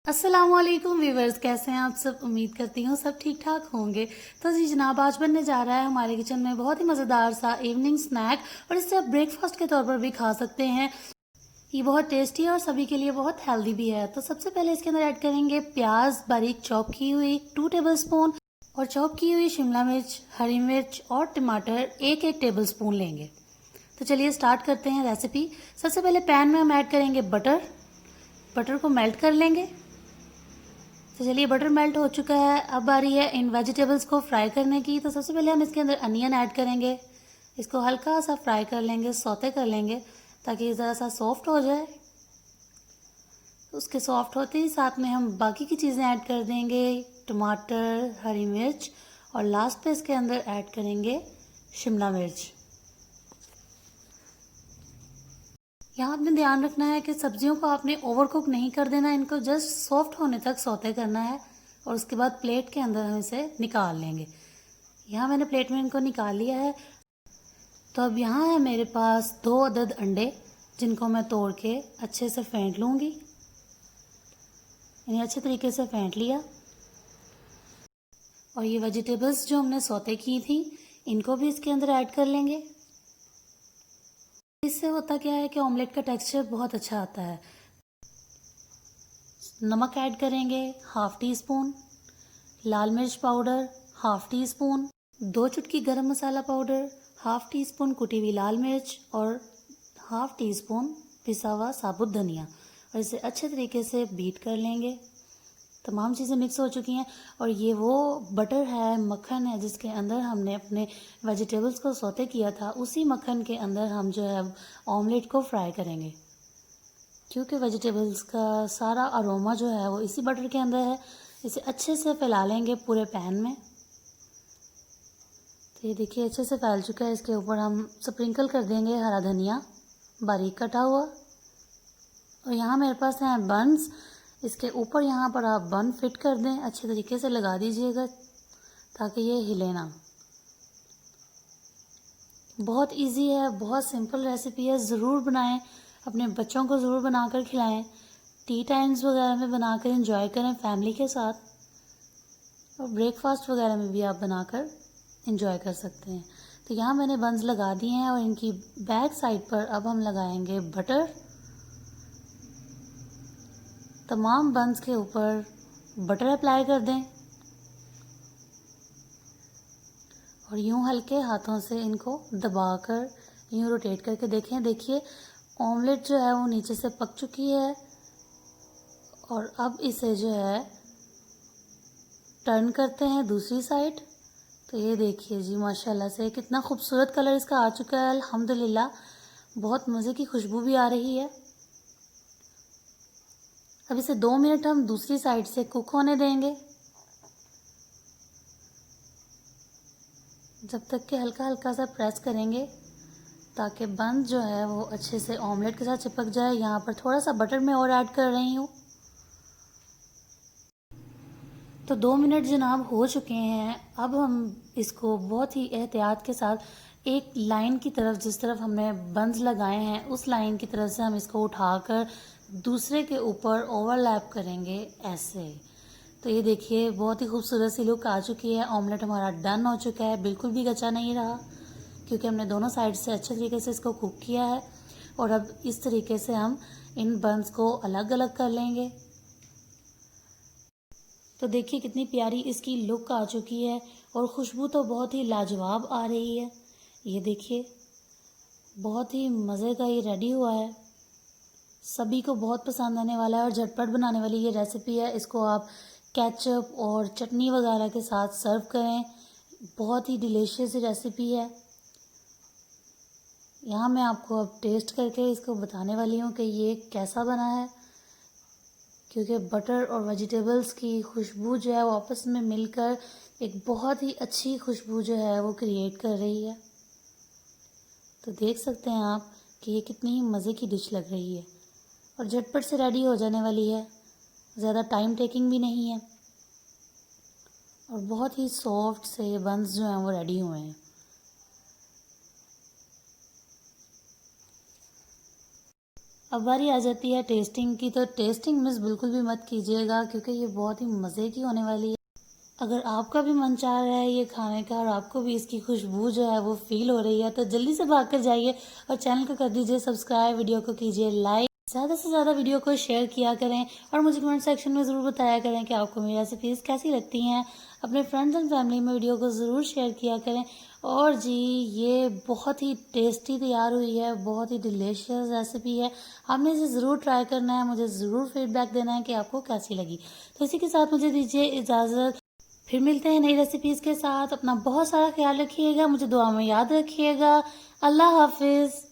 अस्सलामुअलैकुम व्यूवर्स, कैसे हैं आप सब। उम्मीद करती हूँ सब ठीक ठाक होंगे। तो जी जनाब, आज बनने जा रहा है हमारे किचन में बहुत ही मज़ेदार सा इवनिंग स्नैक, और इससे आप ब्रेकफास्ट के तौर पर भी खा सकते हैं। ये बहुत टेस्टी है और सभी के लिए बहुत हेल्दी भी है। तो सबसे पहले इसके अंदर ऐड करेंगे प्याज बारीक चॉप की हुई 2 टेबलस्पून, और चॉप की हुई शिमला मिर्च, हरी मिर्च और टमाटर 1-1 टेबलस्पून लेंगे। तो चलिए स्टार्ट करते हैं रेसिपी। सबसे पहले पैन में हम ऐड करेंगे बटर को मेल्ट कर लेंगे। तो चलिए बटर मेल्ट हो चुका है। अब बारी है इन वेजिटेबल्स को फ्राई करने की। तो सबसे पहले हम इसके अंदर अनियन ऐड करेंगे। इसको हल्का सा फ्राई कर लेंगे, सौते कर लेंगे ताकि ज़रा सा सॉफ्ट हो जाए। उसके सॉफ्ट होते ही साथ में हम बाकी की चीज़ें ऐड कर देंगे, टमाटर, हरी मिर्च, और लास्ट पे इसके अंदर ऐड करेंगे शिमला मिर्च। यहाँ आपने ध्यान रखना है कि सब्जियों को आपने ओवर कुक नहीं कर देना, इनको जस्ट सॉफ्ट होने तक सौते करना है, और उसके बाद प्लेट के अंदर हम इसे निकाल लेंगे। यहाँ मैंने प्लेट में इनको निकाल लिया है। तो अब यहाँ है मेरे पास 2 अदद अंडे, जिनको मैं तोड़ के अच्छे से फेंट लूँगी। इन्हें अच्छे तरीके से फेंट लिया। और ये वेजिटेबल्स जो हमने सौते की थी, इनको भी इसके अंदर ऐड कर लेंगे। इससे होता क्या है कि ऑमलेट का टेक्सचर बहुत अच्छा आता है। नमक ऐड करेंगे हाफ टी स्पून, लाल मिर्च पाउडर हाफ टी स्पून, 2 चुटकी गरम मसाला पाउडर, हाफ टी स्पून कुटी हुई लाल मिर्च, और हाफ टी स्पून पिसा हुआ साबुत धनिया। और इसे अच्छे तरीके से बीट कर लेंगे। तमाम चीज़ें मिक्स हो चुकी हैं, और ये वो बटर है, मक्खन है, जिसके अंदर हमने अपने वेजिटेबल्स को सौते किया था। उसी मक्खन के अंदर हम जो है ऑमलेट को फ्राई करेंगे, क्योंकि वेजिटेबल्स का सारा अरोमा जो है वो इसी बटर के अंदर है। इसे अच्छे से फैला लेंगे पूरे पैन में। तो ये देखिए अच्छे से फैल चुका है। इसके ऊपर हम स्प्रिंकल कर देंगे हरा धनिया बारीक कटा हुआ। और यहाँ मेरे पास हैं बन्स। इसके ऊपर यहाँ पर आप बन फिट कर दें, अच्छे तरीके से लगा दीजिएगा ताकि ये हिले ना। बहुत इजी है, बहुत सिंपल रेसिपी है। ज़रूर बनाएं, अपने बच्चों को ज़रूर बनाकर खिलाएं। टी टाइम्स वगैरह में बनाकर एंजॉय करें फैमिली के साथ, और ब्रेकफास्ट वगैरह में भी आप बनाकर एंजॉय कर सकते हैं। तो यहाँ मैंने बंस लगा दिए हैं, और इनकी बैक साइड पर अब हम लगाएंगे बटर। तमाम बंस के ऊपर बटर अप्लाई कर दें, और यूं हल्के हाथों से इनको दबाकर यूं रोटेट करके देखें। देखिए ऑमलेट जो है वो नीचे से पक चुकी है। और अब इसे जो है टर्न करते हैं दूसरी साइड। तो ये देखिए जी, माशाल्लाह से कितना खूबसूरत कलर इसका आ चुका है अल्हम्दुलिल्लाह। बहुत मज़े की खुशबू भी आ रही है। अब इसे 2 मिनट हम दूसरी साइड से कुक होने देंगे, जब तक कि हल्का हल्का सा प्रेस करेंगे ताकि बन जो है वो अच्छे से ऑमलेट के साथ चिपक जाए। यहाँ पर थोड़ा सा बटर मैं और ऐड कर रही हूँ। तो 2 मिनट जनाब हो चुके हैं। अब हम इसको बहुत ही एहतियात के साथ एक लाइन की तरफ, जिस तरफ हमने बंस लगाए हैं उस लाइन की तरफ से हम इसको उठाकर दूसरे के ऊपर ओवरलैप करेंगे ऐसे। तो ये देखिए बहुत ही खूबसूरत सी लुक आ चुकी है। ऑमलेट हमारा डन हो चुका है, बिल्कुल भी कच्चा नहीं रहा, क्योंकि हमने दोनों साइड से अच्छे तरीके से इसको कुक किया है। और अब इस तरीके से हम इन बंस को अलग अलग कर लेंगे। तो देखिए कितनी प्यारी इसकी लुक आ चुकी है, और खुशबू तो बहुत ही लाजवाब आ रही है। ये देखिए बहुत ही मज़े का ये रेडी हुआ है। सभी को बहुत पसंद आने वाला है, और झटपट बनाने वाली ये रेसिपी है। इसको आप केचप और चटनी वगैरह के साथ सर्व करें। बहुत ही डिलीशियस रेसिपी है। यहाँ मैं आपको अब टेस्ट करके इसको बताने वाली हूँ कि ये कैसा बना है, क्योंकि बटर और वेजिटेबल्स की खुशबू जो है वो आपस में मिलकर एक बहुत ही अच्छी खुशबू जो है वो क्रिएट कर रही है। तो देख सकते हैं आप कि ये कितनी ही मज़े की डिश लग रही है, और झटपट से रेडी हो जाने वाली है। ज़्यादा टाइम टेकिंग भी नहीं है, और बहुत ही सॉफ्ट से बंस जो हैं वो रेडी हुए हैं। अब बारी आ जाती है टेस्टिंग की, तो टेस्टिंग मिस बिल्कुल भी मत कीजिएगा क्योंकि ये बहुत ही मज़े की होने वाली है। अगर आपका भी मन चाह रहा है ये खाने का और आपको भी इसकी खुशबू जो है वो फ़ील हो रही है, तो जल्दी से भाग कर जाइए और चैनल को कर दीजिए सब्सक्राइब, वीडियो को कीजिए लाइक, ज़्यादा से ज़्यादा वीडियो को शेयर किया करें और मुझे कमेंट सेक्शन में ज़रूर बताया करें कि आपको मेरी रेसिपीज़ कैसी लगती हैं। अपने फ्रेंड्स एंड फैमिली में वीडियो को ज़रूर शेयर किया करें। और जी, ये बहुत ही टेस्टी तैयार हुई है, बहुत ही डिलीशियस रेसिपी है। आपने इसे ज़रूर ट्राई करना है, मुझे ज़रूर फीडबैक देना है कि आपको कैसी लगी। तो इसी के साथ मुझे दीजिए इजाज़त। फिर मिलते हैं नई रेसिपीज़ के साथ। अपना बहुत सारा ख्याल रखिएगा, मुझे दुआ में याद रखिएगा। अल्लाह हाफ़िज़।